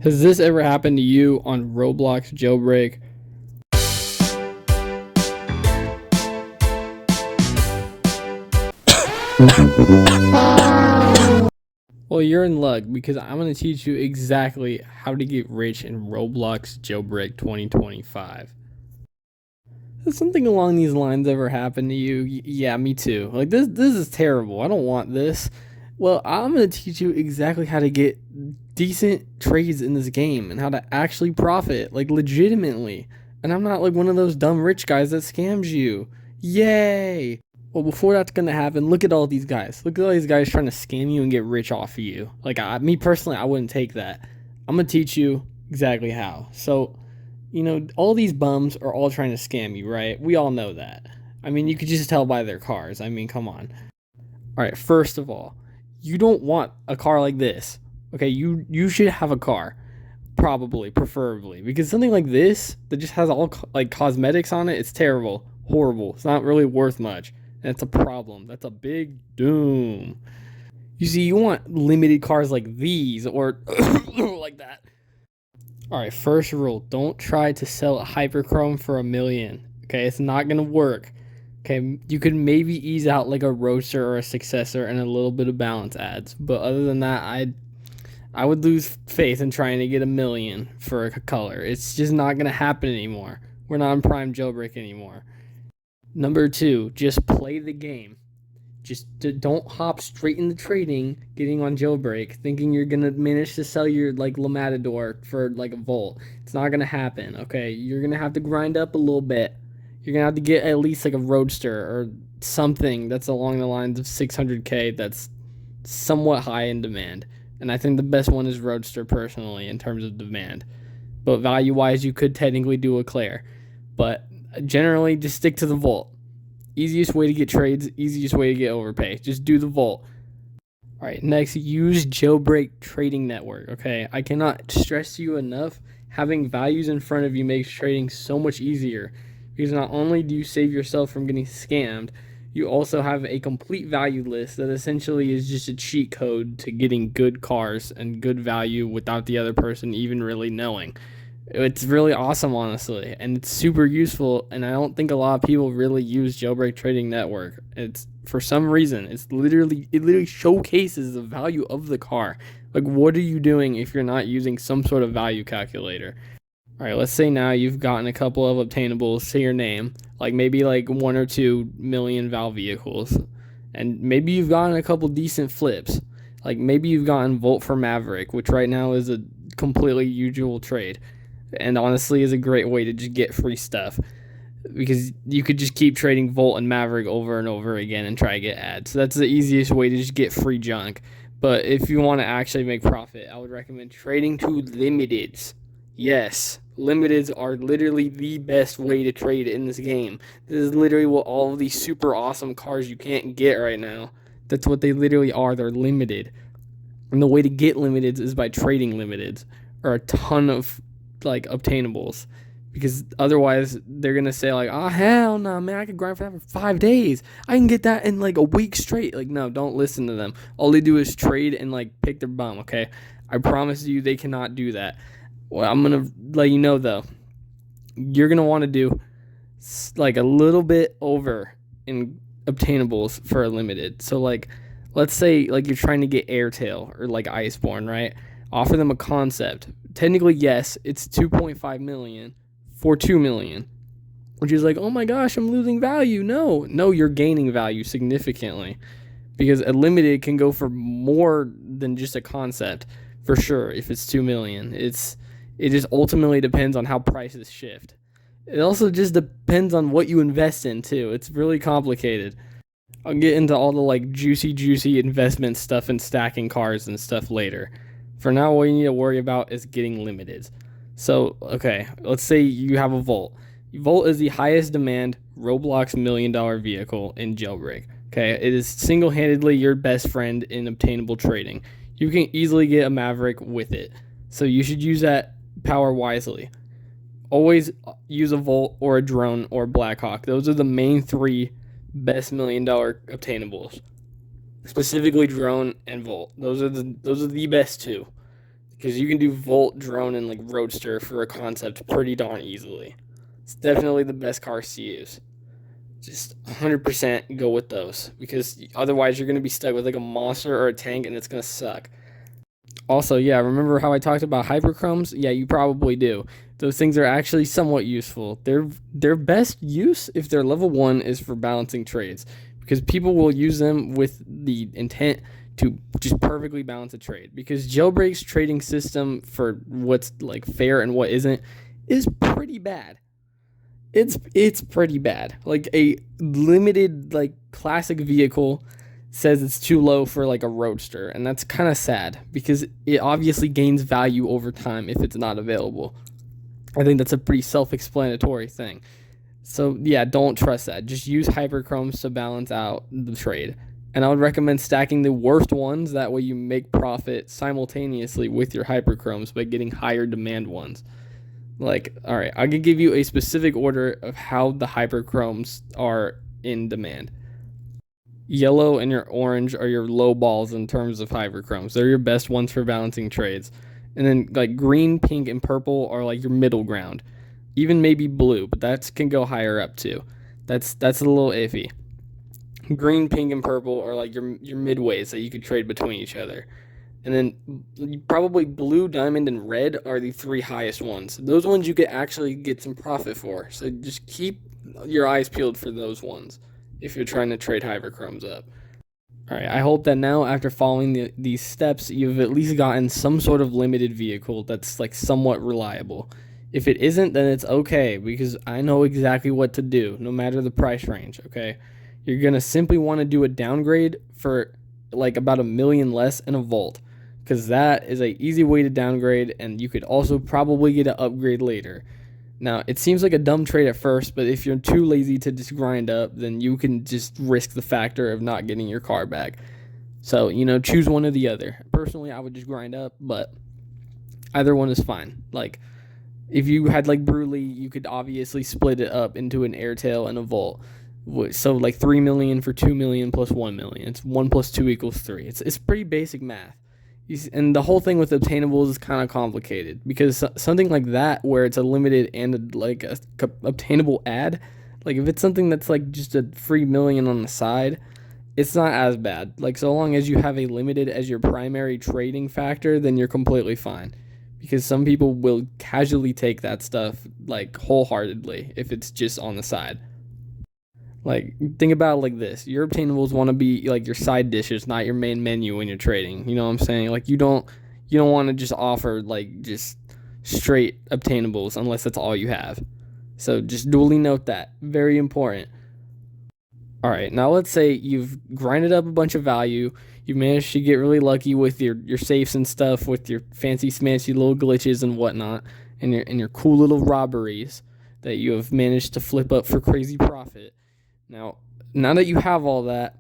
Has this ever happened to you on Roblox Jailbreak? Well, you're in luck because I'm going to teach you exactly how to get rich in Roblox Jailbreak 2025. Has something along these lines ever happened to you? Yeah, me too. Like this is terrible. I don't want this. Well, I'm going to teach you exactly how to get decent trades in this game and how to actually profit, like legitimately. And I'm not like one of those dumb rich guys that scams you. Yay! Well, before that's gonna happen, look at all these guys. Look at all these guys trying to scam you and get rich off of you. Like me personally, I wouldn't take that. I'm gonna teach you exactly how. So, all these bums are all trying to scam you, right? We all know that. I mean, you could just tell by their cars. I mean, come on. All right, first of all, you don't want a car like this. Okay, you should have a car, probably, preferably, because something like this that just has all like cosmetics on it, it's terrible, horrible. It's not really worth much. And it's a problem. That's a big doom. You see, you want limited cars like these or like that. All right, first rule, don't try to sell a hyperchrome for $1 million. Okay, it's not going to work. Okay, you could maybe ease out like a roadster or a successor and a little bit of balance ads. But other than that, I would lose faith in trying to get $1 million for a color. It's just not going to happen anymore. We're not in prime jailbreak anymore. Number 2, just play the game. Just don't hop straight into trading, getting on jailbreak, thinking you're gonna manage to sell your like Lamatador for like a volt. It's not gonna happen. Okay, you're gonna have to grind up a little bit. You're gonna have to get at least like a Roadster or something that's along the lines of 600k. That's somewhat high in demand, and I think the best one is Roadster personally in terms of demand. But value wise, you could technically do a Claire, but generally just stick to the Volt. Easiest way to get trades, easiest way to get overpay. Just do the Volt. All right, next, use Jailbreak Trading Network. Okay, I cannot stress to you enough, having values in front of you makes trading so much easier, because not only do you save yourself from getting scammed, you also have a complete value list that essentially is just a cheat code to getting good cars and good value without the other person even really knowing. It's really awesome, honestly, and it's super useful, and I don't think a lot of people really use Jailbreak Trading Network. It's, for some reason, it literally showcases the value of the car. Like, what are you doing if you're not using some sort of value calculator? All right, let's say now you've gotten a couple of obtainables to your name, like maybe like 1 or 2 million Val vehicles, and maybe you've gotten a couple decent flips. Like maybe you've gotten Volt for Maverick, which right now is a completely usual trade, and honestly is a great way to just get free stuff, because you could just keep trading Volt and Maverick over and over again and try to get ads. So that's the easiest way to just get free junk. But if you want to actually make profit, I would recommend trading to limiteds. Yes, limiteds are literally the best way to trade in this game. This is literally what all of these super awesome cars you can't get right now. That's what they literally are. They're limited. And the way to get limiteds is by trading limiteds, or a ton of like obtainables, because otherwise they're gonna say like, oh hell no, man, I could grind for that for 5 days, I can get that in like a week straight. Like, no, don't listen to them. All they do is trade and like pick their bum. Okay, I promise you they cannot do that. Well, I'm gonna let you know though, you're gonna want to do like a little bit over in obtainables for a limited. So like, let's say like you're trying to get Airtail or like Iceborne, right? Offer them a concept. Technically, yes, it's 2.5 million for 2 million, which is like, oh my gosh, I'm losing value. No, you're gaining value significantly, because a limited can go for more than just a concept for sure. If it's 2 million, it just ultimately depends on how prices shift. It also just depends on what you invest in too. It's really complicated. I'll get into all the like juicy investment stuff and stacking cars and stuff later. For now, what you need to worry about is getting limiteds. So, okay, let's say you have a Volt. Volt is the highest demand Roblox $1 million vehicle in Jailbreak. Okay, it is single-handedly your best friend in obtainable trading. You can easily get a Maverick with it, so you should use that power wisely. Always use a Volt or a drone or a Blackhawk. Those are the main 3 best $1 million obtainables. Specifically drone and Volt. Those are the best 2. because you can do Volt, Drone, and like Roadster for a concept pretty darn easily. It's definitely the best cars to use. Just 100% go with those because otherwise you're gonna be stuck with like a monster or a tank and it's gonna suck. Also, yeah, remember how I talked about hyperchromes? Yeah, you probably do. Those things are actually somewhat useful. Their best use if they're level 1 is for balancing trades because people will use them with the intent to just perfectly balance a trade because Jailbreak's trading system for what's like fair and what isn't is pretty bad. It's pretty bad. Like a limited like classic vehicle says it's too low for like a roadster, and that's kind of sad because it obviously gains value over time if it's not available. I think that's a pretty self-explanatory thing. So yeah, don't trust that. Just use hyperchromes to balance out the trade. And I would recommend stacking the worst ones. That way you make profit simultaneously with your hyperchromes by getting higher demand ones. Like, all right, I can give you a specific order of how the hyperchromes are in demand. Yellow and your orange are your low balls in terms of hyperchromes. They're your best ones for balancing trades. And then like green, pink, and purple are like your middle ground. Even maybe blue, but that can go higher up too. That's a little iffy. Green, pink, and purple are like your midways that you could trade between each other. And then probably blue, diamond, and red are the 3 highest ones. Those ones you could actually get some profit for. So just keep your eyes peeled for those ones if you're trying to trade hyperchromes up. All right, I hope that now after following these steps, you've at least gotten some sort of limited vehicle that's like somewhat reliable. If it isn't, then it's okay because I know exactly what to do no matter the price range, okay? You're going to simply want to do a downgrade for like about $1 million less in a Volt because that is an easy way to downgrade, and you could also probably get an upgrade later. Now, it seems like a dumb trade at first, but if you're too lazy to just grind up, then you can just risk the factor of not getting your car back. So, choose one or the other. Personally, I would just grind up, but either one is fine. Like, if you had like Bruley, you could obviously split it up into an Airtail and a Volt. So like 3 million for 2 million plus 1 million. It's 1 plus 2 equals 3. It's pretty basic math. And the whole thing with obtainables is kind of complicated because something like that where it's a limited and like a obtainable ad, like if it's something that's like just a free million on the side, it's not as bad. Like so long as you have a limited as your primary trading factor, then you're completely fine. Because some people will casually take that stuff like wholeheartedly if it's just on the side. Like, think about it like this. Your obtainables want to be like your side dishes, not your main menu when you're trading. You know what I'm saying? Like, you don't want to just offer like just straight obtainables unless that's all you have. So just duly note that. Very important. All right, now let's say you've grinded up a bunch of value. You've managed to get really lucky with your safes and stuff, with your fancy smancy little glitches and whatnot, and your cool little robberies that you have managed to flip up for crazy profit. Now that you have all that,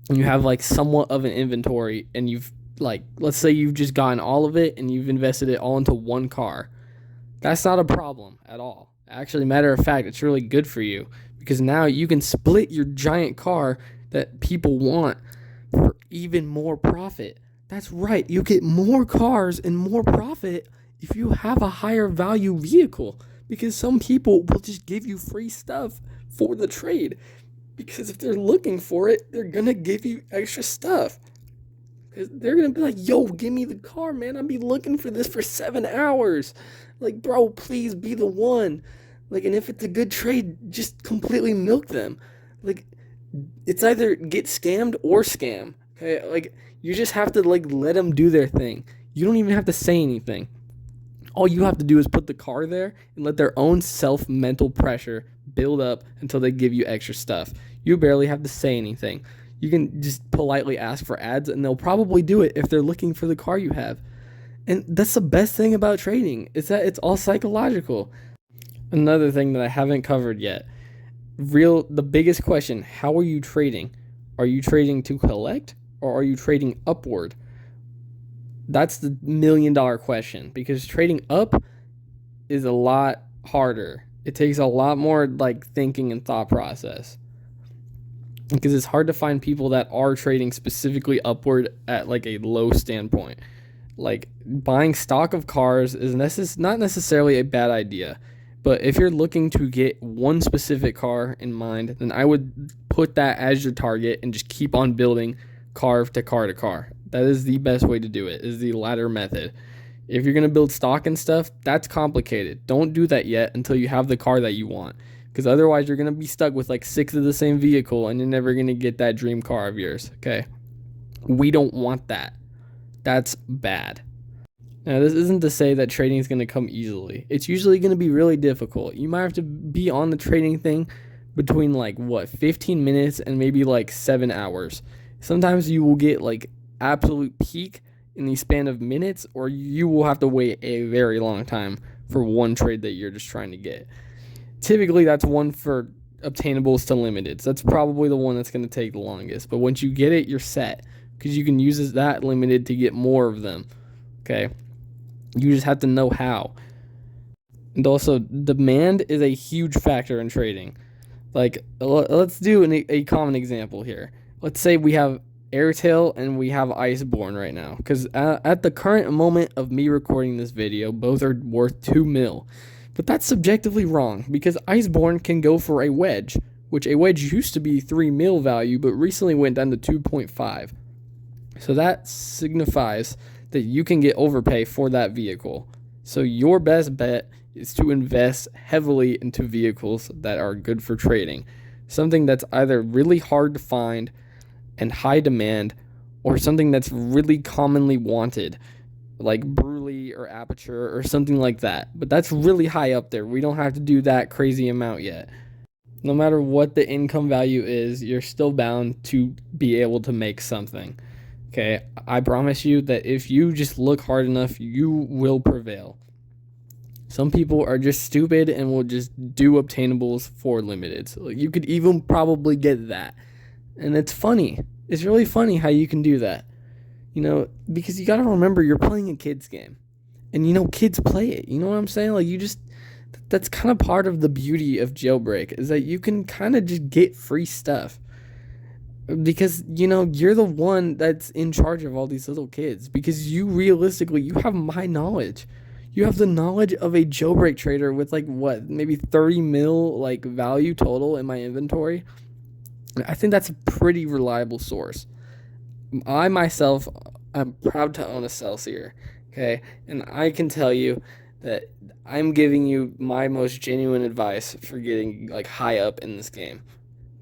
and you have like somewhat of an inventory, and you've like, let's say you've just gotten all of it and you've invested it all into one car, that's not a problem at all. Actually, matter of fact, it's really good for you because now you can split your giant car that people want for even more profit. That's right, you get more cars and more profit if you have a higher value vehicle because some people will just give you free stuff for the trade because if they're looking for it, they're gonna give you extra stuff. They're gonna be like, yo, give me the car, man. I've been looking for this for 7 hours. Like, bro, please be the one. Like, and if it's a good trade, just completely milk them. Like, it's either get scammed or scam. Okay, like you just have to like let them do their thing. You don't even have to say anything. All you have to do is put the car there and let their own mental pressure build up until they give you extra stuff. You barely have to say anything. You can just politely ask for ads and they'll probably do it if they're looking for the car you have. And that's the best thing about trading, is that it's all psychological. Another thing that I haven't covered yet. The biggest question, how are you trading? Are you trading to collect or are you trading upward? That's the $1 million question because trading up is a lot harder. It takes a lot more like thinking and thought process because it's hard to find people that are trading specifically upward at like a low standpoint. Like buying stock of cars is not necessarily a bad idea, but if you're looking to get one specific car in mind, then I would put that as your target and just keep on building car to car to car. That is the best way to do it, is the latter method. If you're going to build stock and stuff, that's complicated. Don't do that yet until you have the car that you want, because otherwise you're going to be stuck with like 6 of the same vehicle and you're never going to get that dream car of yours, okay? We don't want that. That's bad. Now, this isn't to say that trading is going to come easily. It's usually going to be really difficult. You might have to be on the trading thing between 15 minutes and maybe 7 hours. Sometimes you will get absolute peak in the span of minutes, or you will have to wait a very long time for one trade that you're just trying to get. Typically, that's one for obtainables to limiteds. That's probably the one that's going to take the longest. But once you get it, you're set, because you can use that limited to get more of them. Okay? You just have to know how. And also, demand is a huge factor in trading. Let's do a common example here. Let's say we have Airtail and we have Iceborne right now, because at the current moment of me recording this video, both are worth 2 mil. But that's subjectively wrong, because Iceborne can go for a wedge, which a wedge used to be 3 mil value, but recently went down to 2.5. So that signifies that you can get overpay for that vehicle. So your best bet is to invest heavily into vehicles that are good for trading. Something that's either really hard to find and high demand, or something that's really commonly wanted, like Bruley or Aperture or something like that. But that's really high up there. We don't have to do that crazy amount yet. No matter what the income value is, you're still bound to be able to make something. Okay, I promise you that if you just look hard enough, you will prevail. Some people are just stupid and will just do obtainables for limiteds. You could even probably get that. And it's funny. It's really funny how you can do that. Because you got to remember, you're playing a kid's game. And, kids play it. You know what I'm saying? That's kind of part of the beauty of Jailbreak, is that you can kind of just get free stuff. Because, you're the one that's in charge of all these little kids. Because you have my knowledge. You have the knowledge of a Jailbreak trader with, maybe 30 mil, value total in my inventory. I think that's a pretty reliable source. I myself, I'm proud to own a Celsior, okay? And I can tell you that I'm giving you my most genuine advice for getting high up in this game.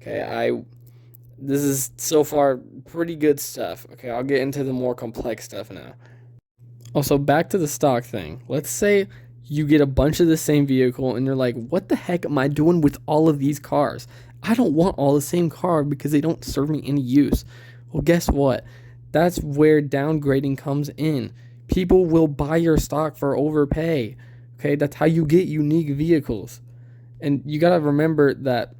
Okay, this is so far pretty good stuff. Okay, I'll get into the more complex stuff now. Also, back to the stock thing. Let's say you get a bunch of the same vehicle and you're like, what the heck am I doing with all of these cars? I don't want all the same car because they don't serve me any use. Well, guess what? That's where downgrading comes in. People will buy your stock for overpay. Okay, that's how you get unique vehicles. And you got to remember that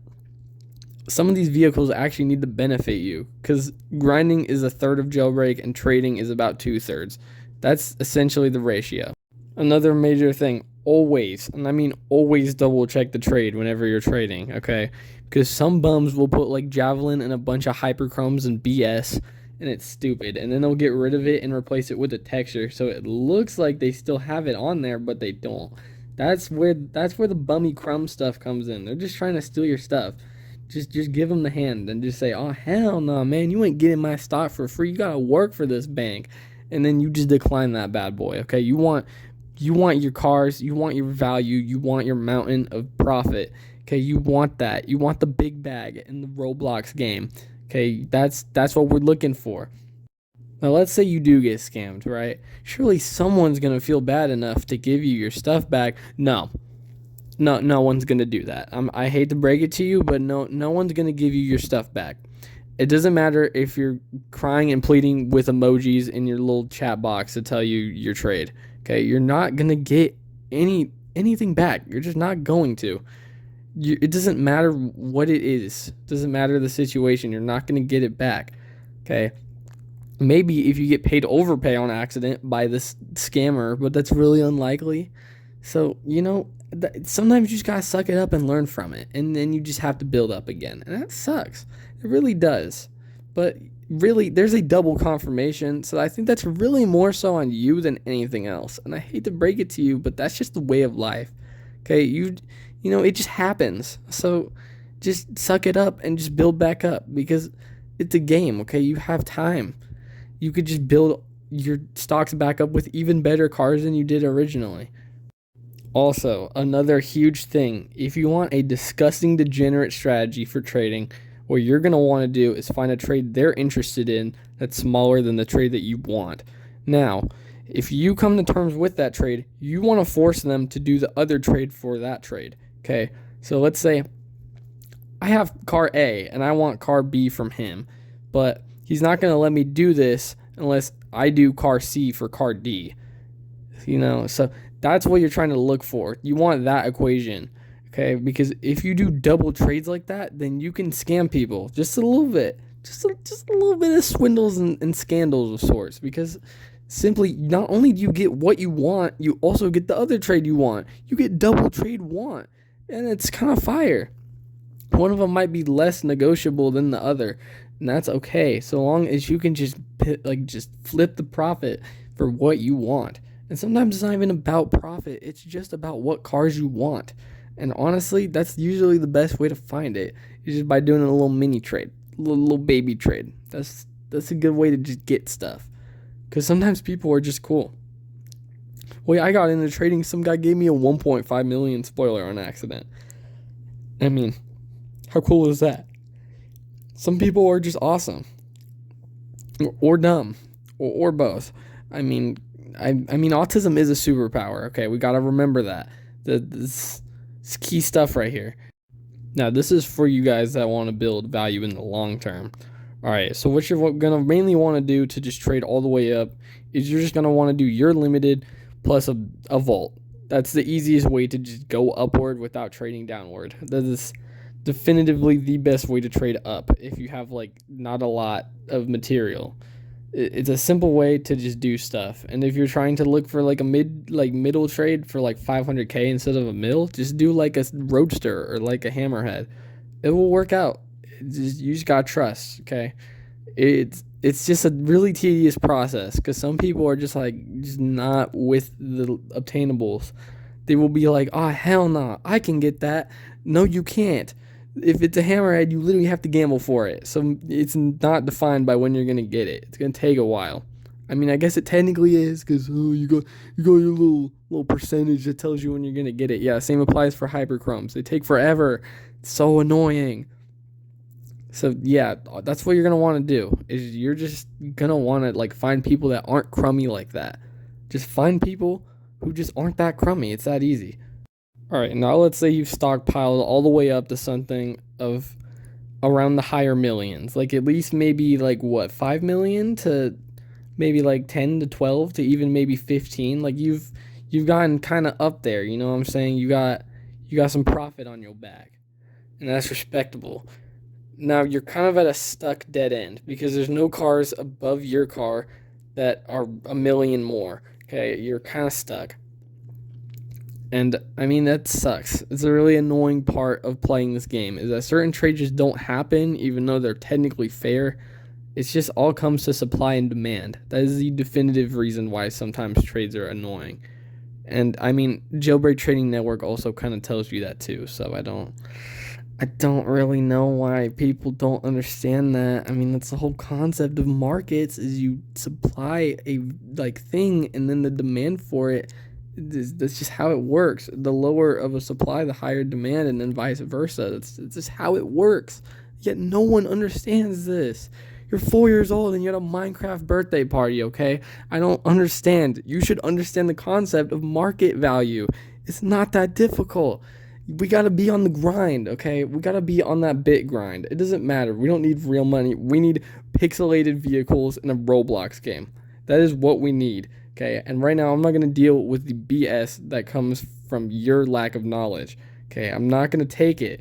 some of these vehicles actually need to benefit you, because grinding is 1/3 of Jailbreak and trading is about 2/3. That's essentially the ratio. Another major thing, always, and I mean always, double check the trade whenever you're trading, okay? Because some bums will put Javelin and a bunch of hyperchromes and BS, and it's stupid. And then they'll get rid of it and replace it with a texture, so it looks like they still have it on there, but they don't. That's where the bummy crumb stuff comes in. They're just trying to steal your stuff. Just give them the hand and just say, oh, hell no, man, you ain't getting my stock for free. You gotta work for this bank. And then you just decline that bad boy, okay? You want your cars, you want your value, you want your mountain of profit. Okay, you want that. You want the big bag in the Roblox game. Okay, that's what we're looking for. Now, let's say you do get scammed, right? Surely someone's going to feel bad enough to give you your stuff back. No one's going to do that. I hate to break it to you, but no one's going to give you your stuff back. It doesn't matter if you're crying and pleading with emojis in your little chat box to tell you your trade. Okay, you're not going to get anything back. You're just not going to. It doesn't matter what it is. It doesn't matter the situation. You're not going to get it back. Okay. Maybe if you get paid overpay on accident by this scammer, but that's really unlikely. So, sometimes you just got to suck it up and learn from it. And then you just have to build up again. And that sucks. It really does. But really there's a double confirmation. So I think that's really more so on you than anything else. And I hate to break it to you, but that's just the way of life. Okay, it just happens. So just suck it up and just build back up because it's a game, okay? You have time. You could just build your stocks back up with even better cars than you did originally. Also, another huge thing, if you want a disgusting degenerate strategy for trading, what you're going to want to do is find a trade they're interested in that's smaller than the trade that you want. Now, if you come to terms with that trade, you want to force them to do the other trade for that trade. Okay, so let's say I have car A and I want car B from him, but he's not going to let me do this unless I do car C for car D. So that's what you're trying to look for. You want that equation, okay? Because if you do double trades like that, then you can scam people just a little bit. Just a little bit of swindles and scandals of sorts. Because simply, not only do you get what you want, you also get the other trade you want. You get double trade want. And it's kind of fire. One of them might be less negotiable than the other. And that's okay, so long as you can just flip the profit for what you want. And sometimes it's not even about profit. It's just about what cars you want. And honestly, that's usually the best way to find it. Is just by doing a little mini trade, a little baby trade. That's a good way to just get stuff. Because sometimes people are just cool. Well, I got into trading. Some guy gave me a 1.5 million spoiler on accident. I mean, how cool is that? Some people are just awesome. Or dumb. Or both. I mean, autism is a superpower. Okay, we got to remember that. This key stuff right here. Now, this is for you guys that want to build value in the long term. All right, so what you're going to mainly want to do to just trade all the way up is you're just going to want to do your limited plus a volt. That's the easiest way to just go upward without trading downward. That is definitively the best way to trade up if you have not a lot of material. It's a simple way to just do stuff. And if you're trying to look for a middle trade for 500k instead of a mil, just do a roadster or a hammerhead. It will work out. You just gotta trust. Okay, it's just a really tedious process because some people are just not with the obtainables. They will be like, oh hell no, I can get that. No, you can't. If it's a hammerhead, you literally have to gamble for it. So it's not defined by when you're going to get it. It's going to take a while. I mean, I guess it technically is because you got your little percentage that tells you when you're going to get it. Yeah, same applies for hyperchromes. They take forever. It's so annoying. So yeah, that's what you're going to want to do. Is you're just going to want to find people that aren't crummy like that. Just find people who just aren't that crummy. It's that easy. All right, now let's say you've stockpiled all the way up to something of around the higher millions, at least maybe 5 million to maybe 10 to 12 to even maybe 15. You've gotten kind of up there, you know what I'm saying? You got some profit on your back, and that's respectable. Now you're kind of at a stuck dead end because there's no cars above your car that are a million more. Okay, you're kind of stuck. And I mean, that sucks. It's a really annoying part of playing this game is that certain trades just don't happen, even though they're technically fair. It's just all comes to supply and demand. That is the definitive reason why sometimes trades are annoying. And I mean, Jailbreak Trading Network also kind of tells you that too. So I don't really know why people don't understand that. I mean, that's the whole concept of markets is you supply a thing and then the demand for it. That's just how it works. The lower of a supply, the higher demand, and then vice versa. It's just how it works. Yet no one understands this. You're 4 years old and you're at a Minecraft birthday party, okay? I don't understand. You should understand the concept of market value. It's not that difficult. We gotta be on the grind, okay? We gotta be on that bit grind. It doesn't matter. We don't need real money. We need pixelated vehicles in a Roblox game. That is what we need. Okay, and right now I'm not going to deal with the BS that comes from your lack of knowledge. Okay, I'm not going to take it.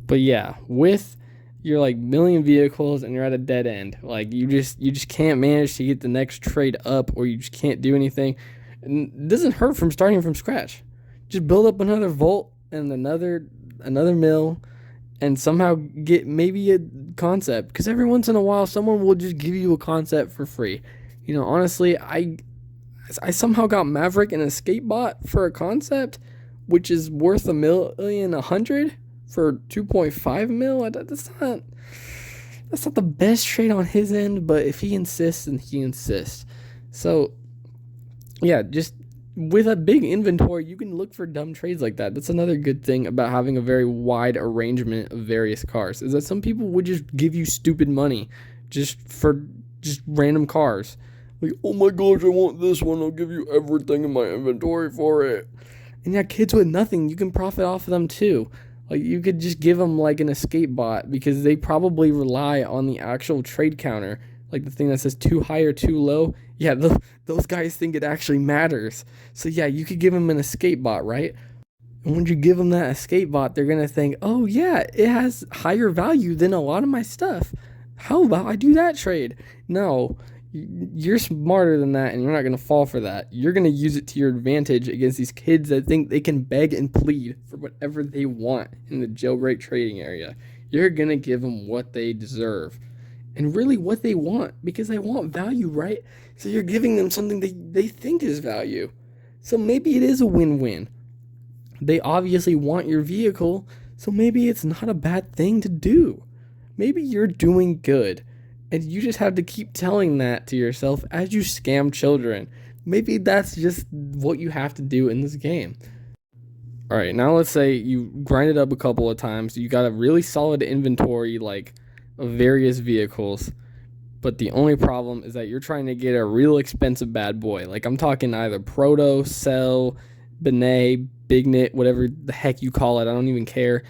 But yeah, with your million vehicles and you're at a dead end, you just can't manage to get the next trade up, or you just can't do anything. And it doesn't hurt from starting from scratch. Just build up another volt and another mill, and somehow get maybe a concept, because every once in a while someone will just give you a concept for free. Honestly, I somehow got Maverick and Escape Bot for a concept, which is worth $1,100,000 for 2.5 mil. That's not the best trade on his end, but if he insists, then he insists. So yeah, just with a big inventory, you can look for dumb trades like that. That's another good thing about having a very wide arrangement of various cars, is that some people would just give you stupid money just for just random cars. Like, oh my gosh, I want this one. I'll give you everything in my inventory for it. And yeah, kids with nothing, you can profit off of them too. Like, you could just give them like an escape bot, because they probably rely on the actual trade counter, like the thing that says too high or too low. Yeah, those guys think it actually matters. So yeah, you could give them an escape bot, right? And when you give them that escape bot, they're going to think, oh yeah, it has higher value than a lot of my stuff. How about I do that trade? No, you're smarter than that, and you're not going to fall for that. You're going to use it to your advantage against these kids that think they can beg and plead for whatever they want in the jailbreak trading area. You're going to give them what they deserve, and really what they want, because they want value, right? So you're giving them something they think is value. So maybe it is a win-win. They obviously want your vehicle, so maybe it's not a bad thing to do. Maybe you're doing good, and you just have to keep telling that to yourself as you scam children. Maybe that's just what you have to do in this game. All right, now let's say you grind it up a couple of times. You got a really solid inventory, like, of various vehicles. But the only problem is that you're trying to get a real expensive bad boy. Like, I'm talking either Proto, Cell, Benet, Bignet, whatever the heck you call it. I don't even care.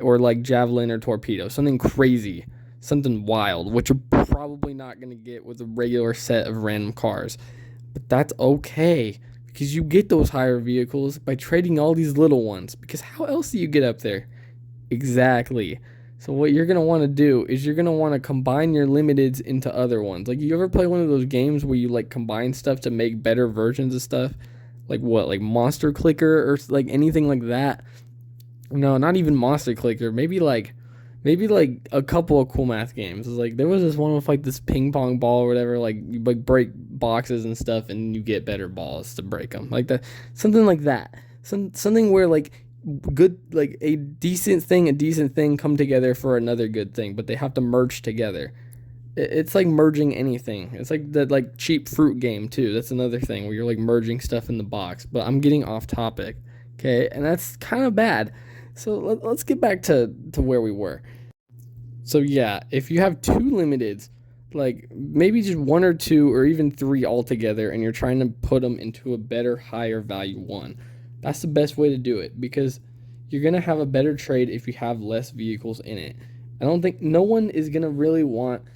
Or like Javelin or Torpedo. Something crazy. Something wild, which you're probably not going to get with a regular set of random cars. But that's okay, because you get those higher vehicles by trading all these little ones. Because how else do you get up there? Exactly. So what you're going to want to do is you're going to want to combine your limiteds into other ones. Like, you ever play one of those games where you like combine stuff to make better versions of stuff? Like what? Like Monster Clicker or like anything like that? No, not even Monster Clicker. Maybe like a couple of cool math games. It's like there was this one with like this ping pong ball or whatever. Like you like break boxes and stuff, and you get better balls to break them. Like that, something like that. Something where like good, like a decent thing come together for another good thing, but they have to merge together. It's like merging anything. It's like the like cheap fruit game too. That's another thing where you're like merging stuff in the box. But I'm getting off topic, okay? And that's kind of bad. So let's get back to where we were. So yeah, if you have two limiteds, like maybe just one or two or even three altogether, and you're trying to put them into a better, higher value one, that's the best way to do it, because you're going to have a better trade if you have less vehicles in it. I don't think no one is going to really want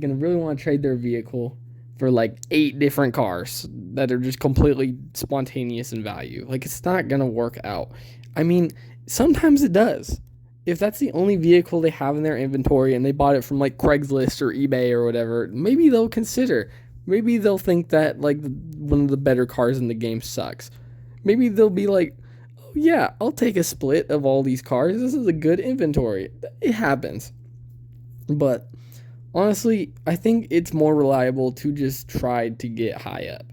to trade their vehicle for like 8 different cars that are just completely spontaneous in value. Like, it's not going to work out. I mean, sometimes it does. If that's the only vehicle they have in their inventory and they bought it from like Craigslist or eBay or whatever, maybe they'll consider. Maybe they'll think that like one of the better cars in the game sucks. Maybe they'll be like, oh yeah, I'll take a split of all these cars. This is a good inventory. It happens. But honestly, I think it's more reliable to just try to get high up.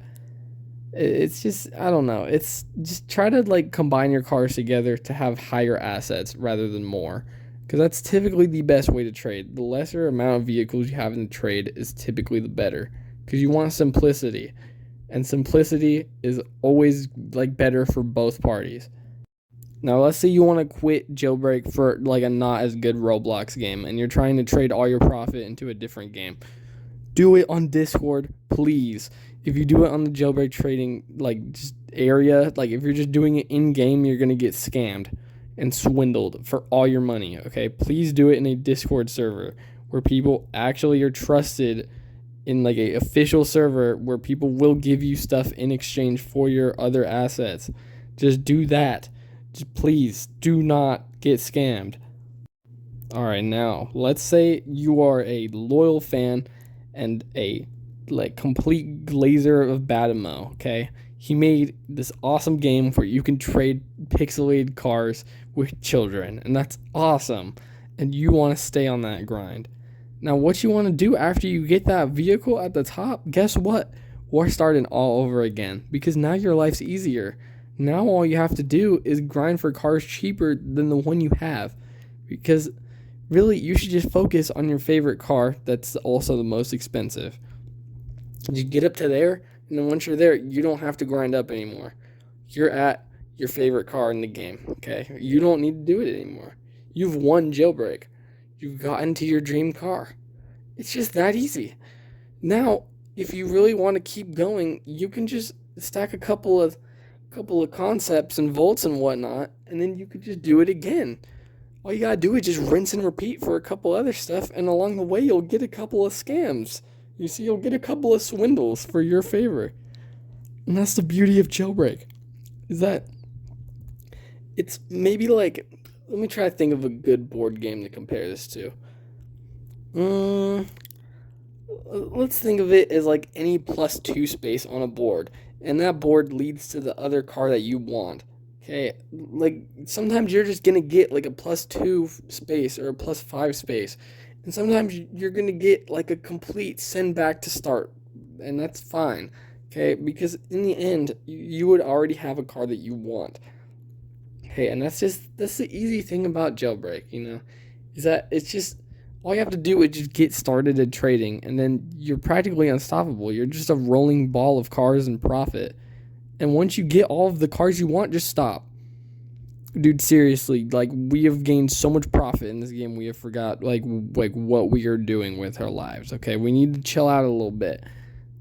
It's just, I don't know. It's just try to like combine your cars together to have higher assets rather than more. Because that's typically the best way to trade. The lesser amount of vehicles you have in the trade is typically the better. Because you want simplicity. And simplicity is always like better for both parties. Now, let's say you want to quit Jailbreak for like a not as good Roblox game, and you're trying to trade all your profit into a different game. Do it on Discord, please. If you do it on the Jailbreak trading like just area, like if you're just doing it in game, you're gonna get scammed and swindled for all your money. Okay, please do it in a Discord server where people actually are trusted, in like a official server where people will give you stuff in exchange for your other assets. Just do that. Just please do not get scammed. All right, now let's say you are a loyal fan and a like complete glazer of Badamo, okay? He made this awesome game where you can trade pixelated cars with children, and that's awesome. and you want to stay on that grind. Now, what you want to do after you get that vehicle at the top, guess what? We're starting all over again, because now your life's easier. Now all you have to do is grind for cars cheaper than the one you have, because really you should just focus on your favorite car that's also the most expensive. You get up to there, and then once you're there, you don't have to grind up anymore. You're at your favorite car in the game, okay? You don't need to do it anymore. You've won Jailbreak. You've gotten to your dream car. It's just that easy. Now, if you really want to keep going, you can just stack a couple of concepts and volts and whatnot, and then you could just do it again. All you gotta do is just rinse and repeat for a couple other stuff, and along the way you'll get a couple of scams. You see, you'll get a couple of swindles for your favor. And that's the beauty of Jailbreak. Is that it's maybe like, let me try to think of a good board game to compare this to. Let's think of it as like any +2 space on a board, and that board leads to the other car that you want. Okay, like sometimes you're just gonna get like a +2 space or a +5 space, and sometimes you're gonna get like a complete send back to start, and that's fine. Okay, because in the end, you would already have a car that you want. Okay, and that's the easy thing about Jailbreak, is that it's just all you have to do is just get started at trading, and then you're practically unstoppable. You're just a rolling ball of cars and profit. And once you get all of the cars you want, just stop. Dude, seriously, like, we have gained so much profit in this game, we have forgot, like what we are doing with our lives, okay? We need to chill out a little bit.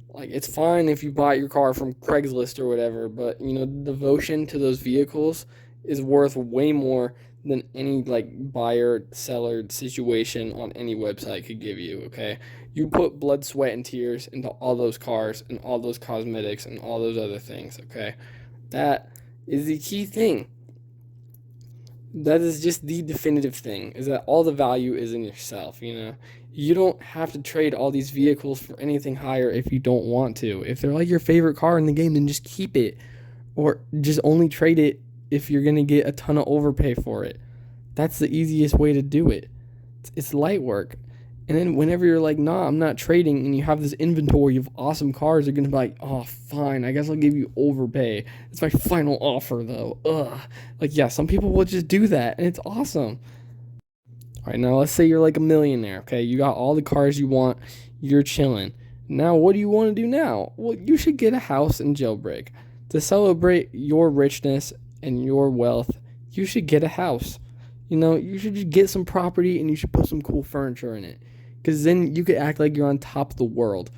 Like, it's fine if you bought your car from Craigslist or whatever, but, devotion to those vehicles is worth way more than any, like, buyer-seller situation on any website could give you, okay? You put blood, sweat, and tears into all those cars and all those cosmetics and all those other things, okay? That is the key thing. That is just the definitive thing, is that all the value is in yourself, You don't have to trade all these vehicles for anything higher if you don't want to. If they're like your favorite car in the game, then just keep it. Or just only trade it if you're going to get a ton of overpay for it. That's the easiest way to do it. It's light work. And then whenever you're like, nah, I'm not trading, and you have this inventory of awesome cars, you're going to be like, oh, fine, I guess I'll give you overpay. It's my final offer, though. Ugh. Like, yeah, some people will just do that, and it's awesome. All right, now let's say you're like a millionaire, okay? You got all the cars you want. You're chilling. Now, what do you want to do now? Well, you should get a house in Jailbreak. To celebrate your richness and your wealth, you should get a house. You should just get some property, and you should put some cool furniture in it. Because then you could act like you're on top of the world.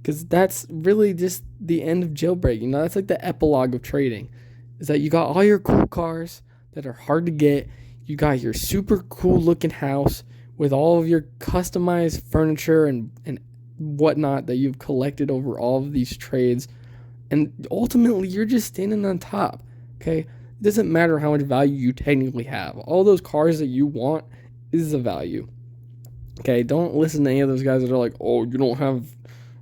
Because that's really just the end of Jailbreak. That's like the epilogue of trading. Is that you got all your cool cars that are hard to get. You got your super cool looking house with all of your customized furniture and whatnot that you've collected over all of these trades. And ultimately, you're just standing on top. Okay? It doesn't matter how much value you technically have. All those cars that you want is the value. Okay, don't listen to any of those guys that are like, oh, you don't have,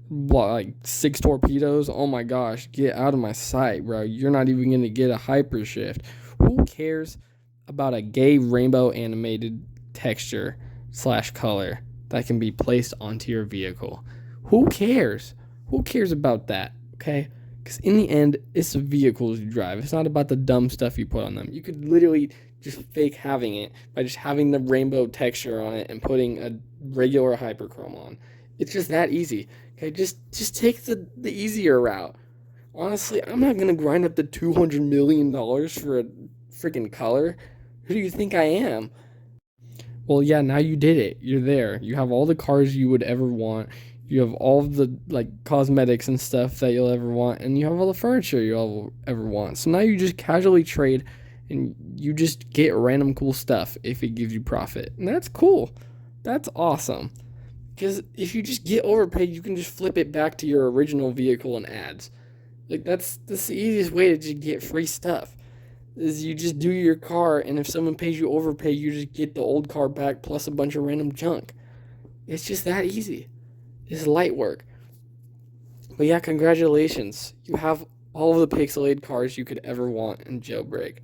like, 6 torpedoes? Oh my gosh, get out of my sight, bro. You're not even going to get a hypershift. Who cares about a gay rainbow animated texture / color that can be placed onto your vehicle? Who cares? Who cares about that, okay? Because in the end, it's the vehicles you drive. It's not about the dumb stuff you put on them. You could literally just fake having it by just having the rainbow texture on it and putting a regular hyperchrome on. It's just that easy. Okay, just take the easier route. Honestly, I'm not gonna grind up to $200 million for a freaking color. Who do you think I am? Well, yeah, now you did it. You're there. You have all the cars you would ever want. You have all of the, like, cosmetics and stuff that you'll ever want, and you have all the furniture you'll ever want. So now you just casually trade, and you just get random cool stuff if it gives you profit. And that's cool. That's awesome. Because if you just get overpaid, you can just flip it back to your original vehicle and ads. Like, that's the easiest way to just get free stuff. Is you just do your car, and if someone pays you overpay, you just get the old car back plus a bunch of random junk. It's just that easy. It's light work. But yeah, congratulations. You have all of the pixelated cars you could ever want in Jailbreak.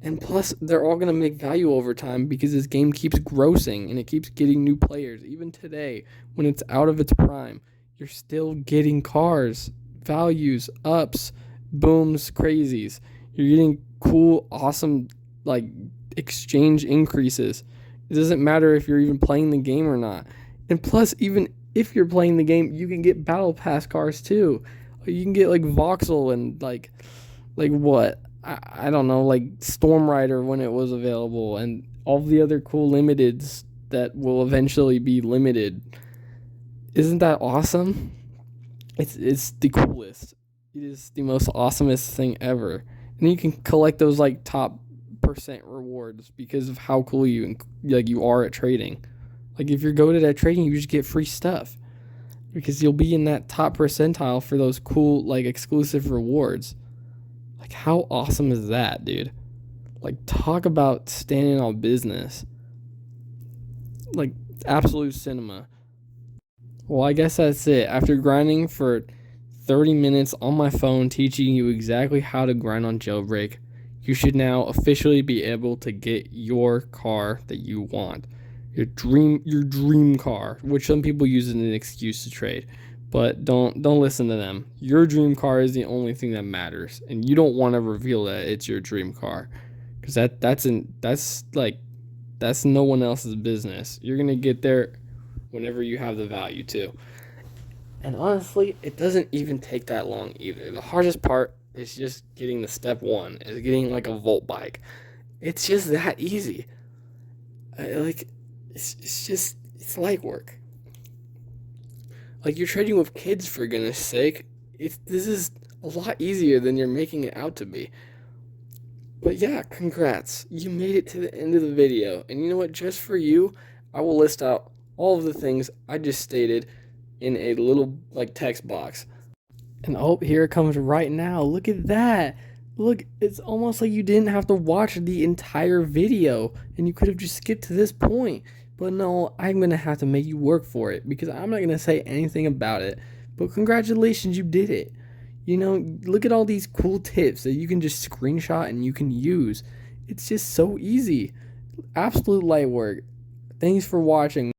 And plus, they're all going to make value over time because this game keeps grossing and it keeps getting new players. Even today, when it's out of its prime, you're still getting cars, values, ups, booms, crazies. You're getting cool, awesome, like, exchange increases. It doesn't matter if you're even playing the game or not. And plus, even if you're playing the game, you can get battle pass cars too. You can get like voxel and like what? I don't know, like Storm Rider when it was available, and all the other cool limiteds that will eventually be limited. Isn't that awesome? It's the coolest. It is the most awesomest thing ever. And you can collect those like top percent rewards because of how cool you are at trading. Like if you're good at trading, you just get free stuff because you'll be in that top percentile for those cool like exclusive rewards. Like how awesome is that, dude? Like talk about standing on business. Like absolute cinema. Well, I guess that's it. After grinding for 30 minutes on my phone teaching you exactly how to grind on Jailbreak, you should now officially be able to get your car that you want. Your dream car, which some people use as an excuse to trade. But don't listen to them. Your dream car is the only thing that matters, and you don't want to reveal that it's your dream car, because that's no one else's business. You're gonna get there whenever you have the value too. And honestly, it doesn't even take that long either. The hardest part is just getting the step one, is getting like a Volt bike. It's just that easy. It's light work. Like you're trading with kids for goodness sake. This is a lot easier than you're making it out to be. But yeah, congrats. You made it to the end of the video. And you know what? Just for you, I will list out all of the things I just stated in a little like text box. And oh, here it comes right now. Look at that. Look, it's almost like you didn't have to watch the entire video and you could have just skipped to this point. But no, I'm going to have to make you work for it because I'm not going to say anything about it. But congratulations, you did it. You know, look at all these cool tips that you can just screenshot and you can use. It's just so easy. Absolute light work. Thanks for watching.